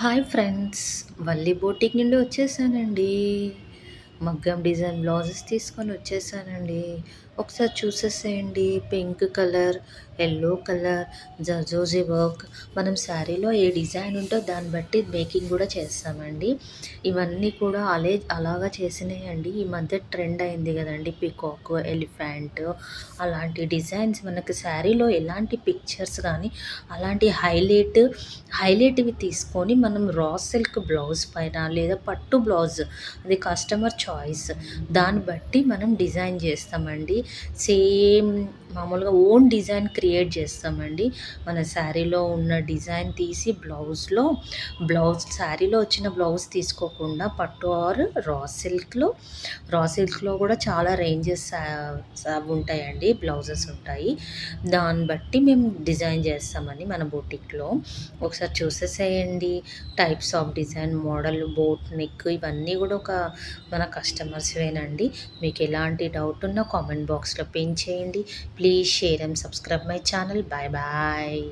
Hi friends! Valli boutique నుండి వచ్చేసానండి. మగ్గం డిజైన్ బ్లౌజెస్ తీసుకొనొచ్చేసానండి. ఒకసారి చూసేసేయండి. Pink colour, yellow colour, zardozi work. మనం శారీలో ఏ డిజైన్ ఉంటో దాన్ని బట్టి మేకింగ్ గూడా చేస్తామండి. ఇవన్నీ కూడా అలాగా చేసినయండి. ఈ మధ్య ట్రెండ్ అయింది గదండీ! పీకాక్, ఎలిఫెంట్ అలాంటి డిజైన్స్ మనకు శారీలో ఎలాంటి పిక్చర్స్ గానీ, అలాంటి హైలైట్‌వి తీసుకొని మనం రా సిల్క్ బ్లౌజ్ పైన లేదా పట్టు బ్లౌజ్ అది కస్టమర్ చాయిస్. దాన్ని బట్టి మనం డిజైన్ జేస్తామండి. సేమ్ మామూలుగా ఓన్ డిజైన్ క్రియేట్ జేస్తామండి. మన శారీలో ఉన్న డిజైన్ తీసి శారీలో వచ్చిన బ్లౌజ్ తీసుకోకుండా పట్టు ఆర్ రా సిల్క్‌లో గూడా చాలా రేంజెస్ ఉంటాయండి. బ్లౌజెస్ ఉంటాయి. దాన్ని బట్టి మేము డిజైన్ జేస్తామండి మన బొటిక్‌లో. ఒకసారి చూసేసేయండి. Types of design, model, boat neck ఇవన్నీ గూడా మన కస్టమర్స్‌వేనండి. మీకు ఎలాంటి డౌట్ ఉన్నా కామెంట్ బాక్స్‌లో పిన్ చేయండి. Please share and subscribe my channel. Bye bye.